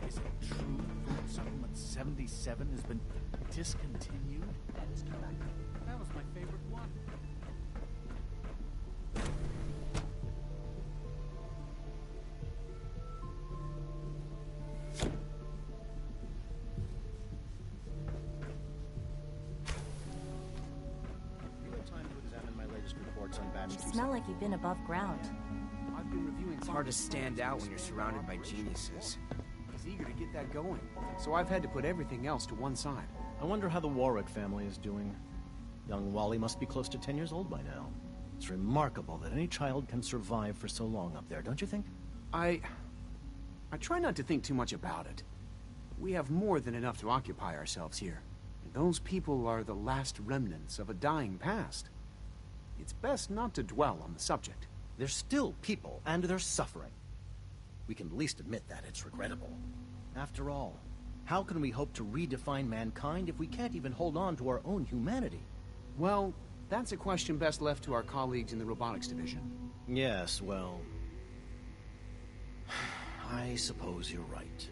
Is it true Food Supplement 77 has been discontinued? That is correct. That was my favorite one. You had time to examine my latest reports on Batch You 2. smell like you've been above ground. I've been reviewing. It's hard to stand out when you're surrounded by geniuses. He's eager to get that going, so I've had to put everything else to one side. I wonder how the Warwick family is doing. Young Wally must be close to 10 years old by now. It's remarkable that any child can survive for so long up there, don't you think? I try not to think too much about it. We have more than enough to occupy ourselves here. And those people are the last remnants of a dying past. It's best not to dwell on the subject. They're still people, and they're suffering. We can at least admit that it's regrettable. After all, how can we hope to redefine mankind if we can't even hold on to our own humanity? Well, that's a question best left to our colleagues in the robotics division. Yes, well... I suppose you're right.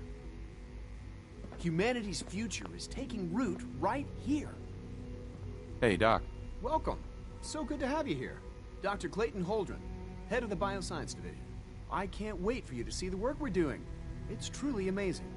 Humanity's future is taking root right here. Hey, Doc. Welcome. So good to have you here. Dr. Clayton Holdren, head of the Bioscience Division. I can't wait for you to see the work we're doing. It's truly amazing.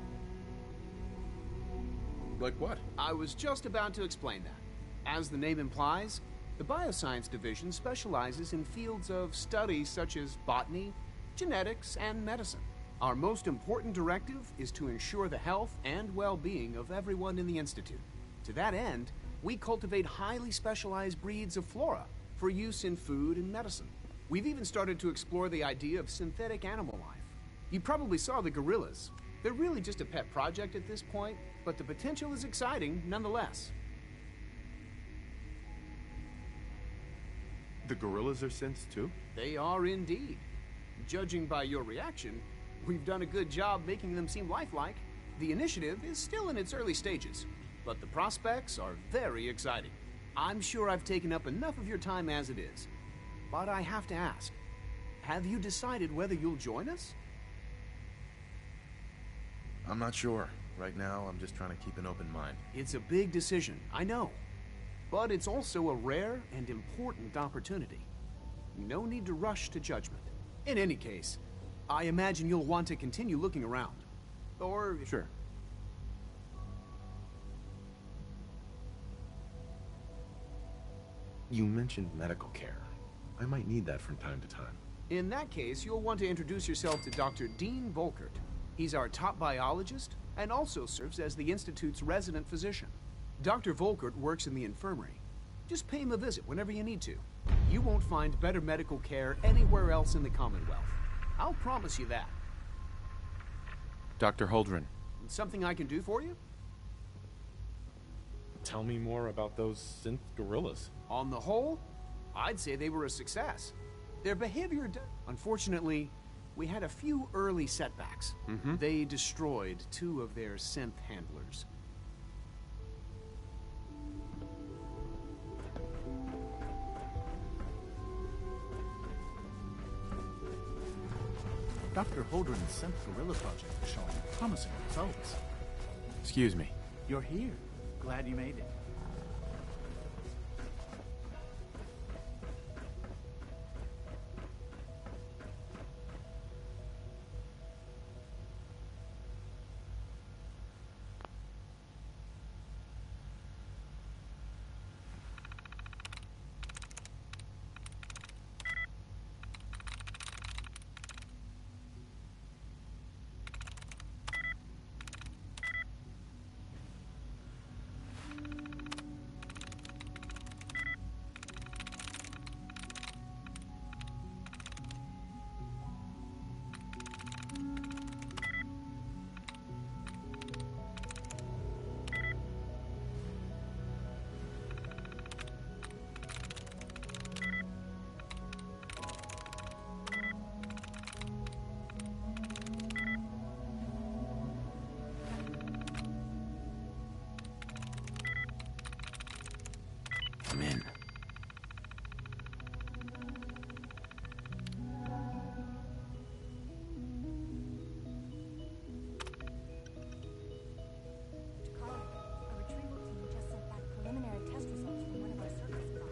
Like what? I was just about to explain that. As the name implies, the Bioscience Division specializes in fields of study such as botany, genetics, and medicine. Our most important directive is to ensure the health and well-being of everyone in the Institute. To that end, we cultivate highly specialized breeds of flora for use in food and medicine. We've even started to explore the idea of synthetic animal life. You probably saw the gorillas. They're really just a pet project at this point, but the potential is exciting nonetheless. The gorillas are synths too? They are indeed. Judging by your reaction, we've done a good job making them seem lifelike. The initiative is still in its early stages, but the prospects are very exciting. I'm sure I've taken up enough of your time as it is, but I have to ask, have you decided whether you'll join us? I'm not sure. Right now, I'm just trying to keep an open mind. It's a big decision, I know, but it's also a rare and important opportunity. No need to rush to judgment. In any case, I imagine you'll want to continue looking around. Or... Sure. You mentioned medical care. I might need that from time to time. In that case, you'll want to introduce yourself to Dr. Dean Volkert. He's our top biologist and also serves as the Institute's resident physician. Dr. Volkert works in the infirmary. Just pay him a visit whenever you need to. You won't find better medical care anywhere else in the Commonwealth. I'll promise you that. Dr. Holdren. Something I can do for you? Tell me more about those synth gorillas. On the whole, I'd say they were a success. Their behavior Unfortunately, we had a few early setbacks. They destroyed 2 of their synth handlers. Dr. Holdren's synth gorilla project is showing promising results. Excuse me. You're here. Glad you made it. I'm in. Takara, a retrieval team just sent back preliminary test results from one of our circus spots.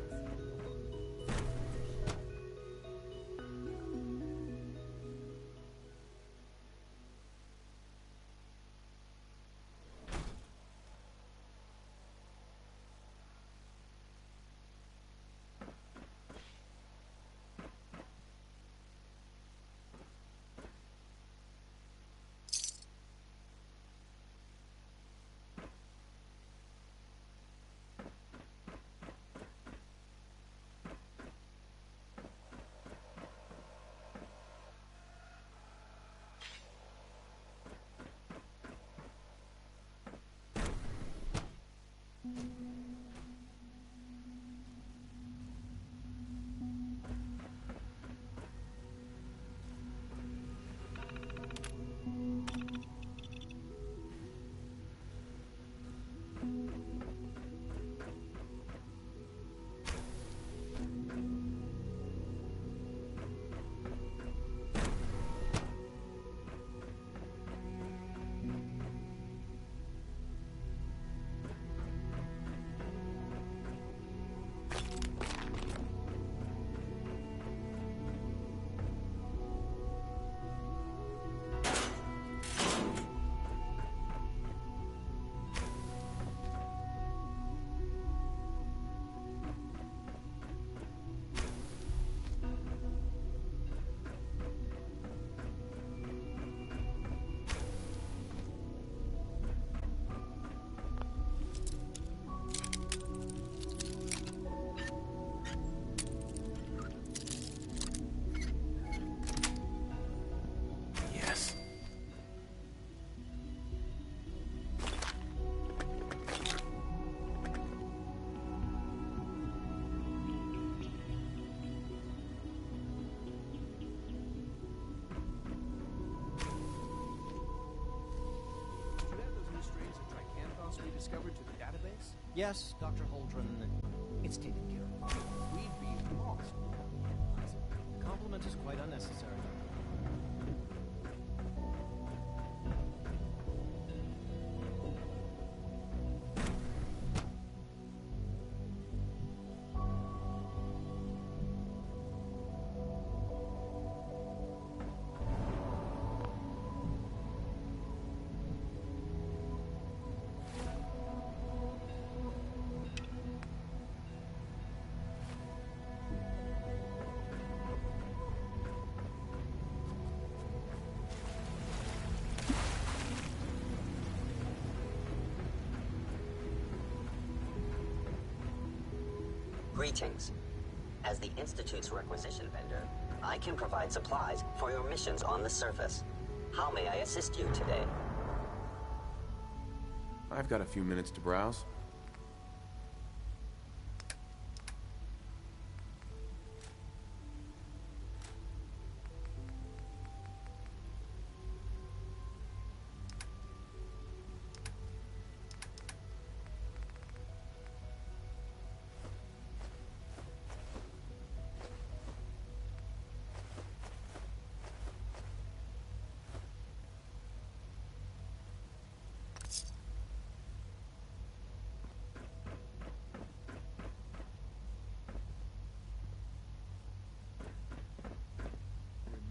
Discovered to the database? Yes, Dr. Holdren. It's taken care of. We'd be lost. The compliment is quite unnecessary. Greetings. As the Institute's requisition vendor, I can provide supplies for your missions on the surface. How may I assist you today? I've got a few minutes to browse.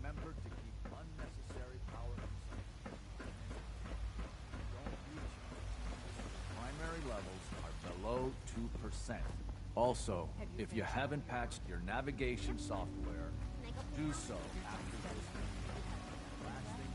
Remember to keep unnecessary power consumption. Don't recharge. Primary levels are below 2%. Also, if you haven't patched your navigation software, do so after this video. Last thing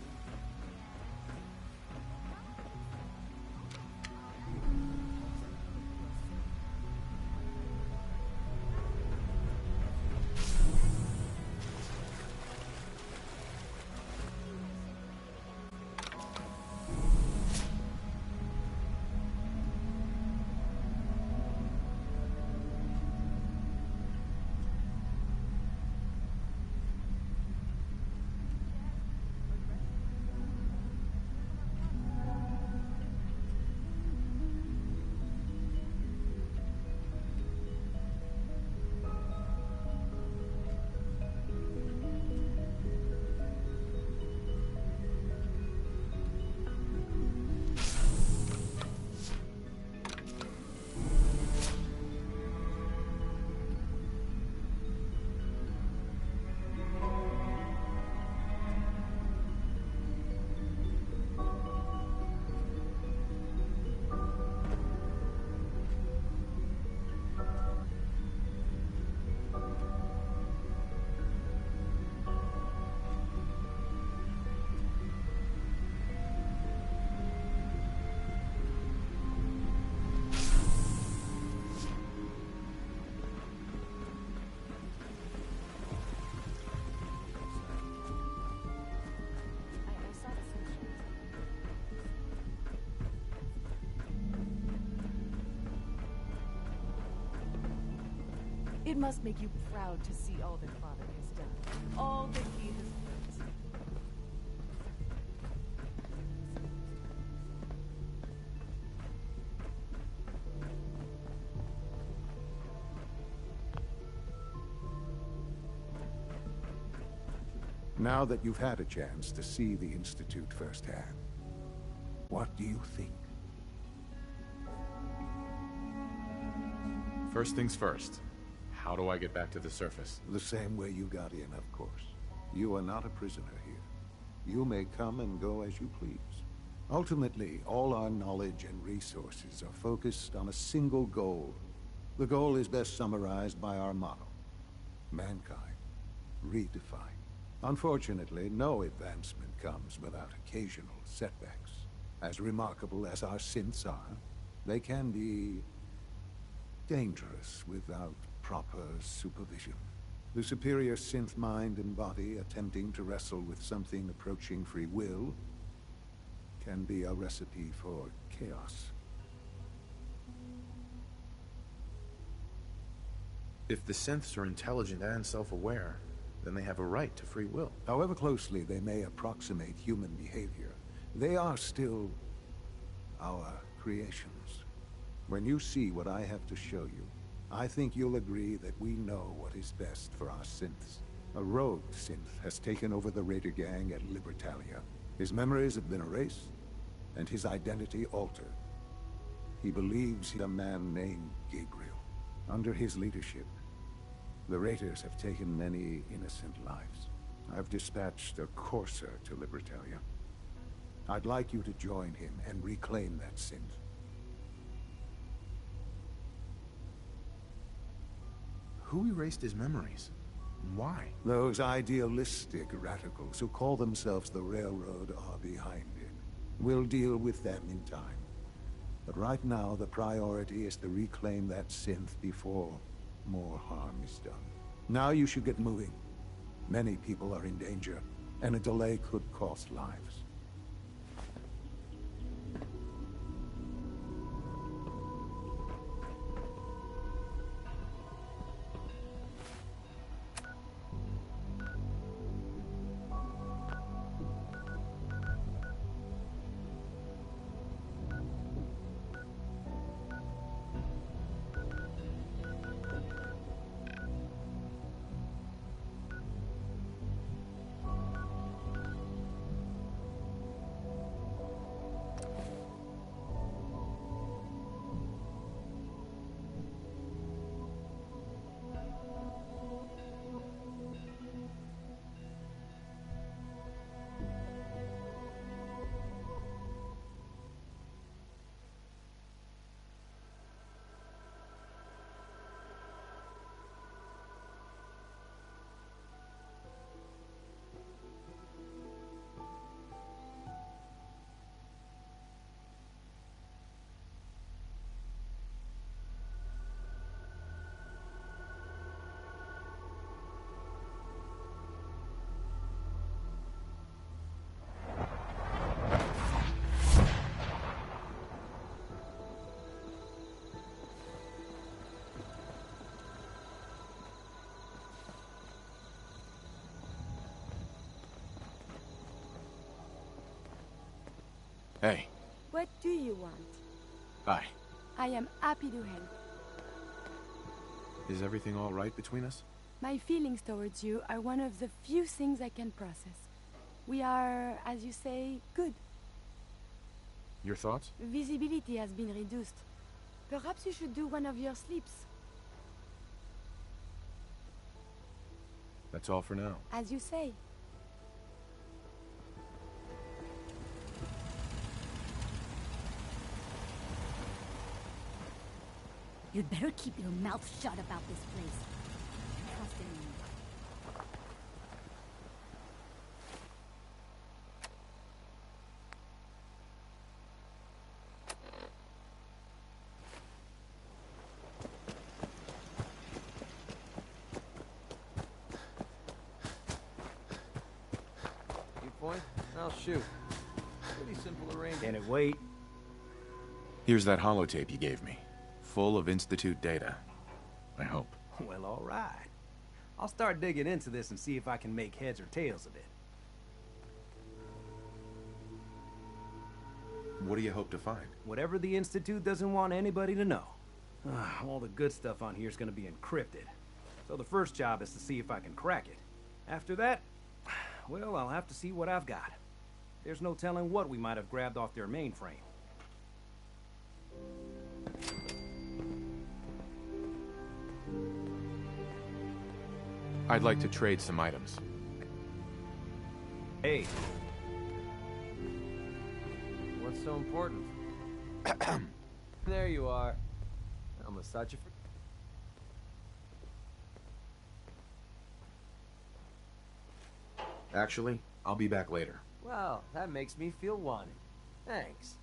It must make you proud to see all that Father has done. All that he has built. Now that you've had a chance to see the Institute firsthand, what do you think? First things first. How do I get back to the surface? The same way you got in, of course. You are not a prisoner here. You may come and go as you please. Ultimately, all our knowledge and resources are focused on a single goal. The goal is best summarized by our motto: mankind, redefined. Unfortunately, no advancement comes without occasional setbacks. As remarkable as our synths are, they can be dangerous without proper supervision. The superior synth mind and body attempting to wrestle with something approaching free will can be a recipe for chaos. If the synths are intelligent and self-aware, then they have a right to free will. However closely they may approximate human behavior, they are still our creations. When you see what I have to show you, I think you'll agree that we know what is best for our synths. A rogue synth has taken over the Raider gang at Libertalia. His memories have been erased, and his identity altered. He believes he's a man named Gabriel. Under his leadership, the Raiders have taken many innocent lives. I've dispatched a courser to Libertalia. I'd like you to join him and reclaim that synth. Who erased his memories? Why? Those idealistic radicals who call themselves the Railroad are behind it. We'll deal with them in time. But right now, the priority is to reclaim that synth before more harm is done. Now you should get moving. Many people are in danger, and a delay could cost lives. Hey. What do you want? Hi. I am happy to help. Is everything all right between us? My feelings towards you are one of the few things I can process. We are, as you say, good. Your thoughts? Visibility has been reduced. Perhaps you should do one of your sleeps. That's all for now. As you say. You'd better keep your mouth shut about this place. Trust in me. You point, I'll shoot. Pretty simple arrangement. Can it wait? Here's that holotape you gave me. Full of Institute data. I hope. Well, all right. I'll start digging into this and see if I can make heads or tails of it. What do you hope to find? Whatever the Institute doesn't want anybody to know. All the good stuff on here is going to be encrypted. So the first job is to see if I can crack it. After that, well, I'll have to see what I've got. There's no telling what we might have grabbed off their mainframe. I'd like to trade some items. Hey. What's so important? There you are. I'll massage you for... Actually, I'll be back later. Well, that makes me feel wanted. Thanks.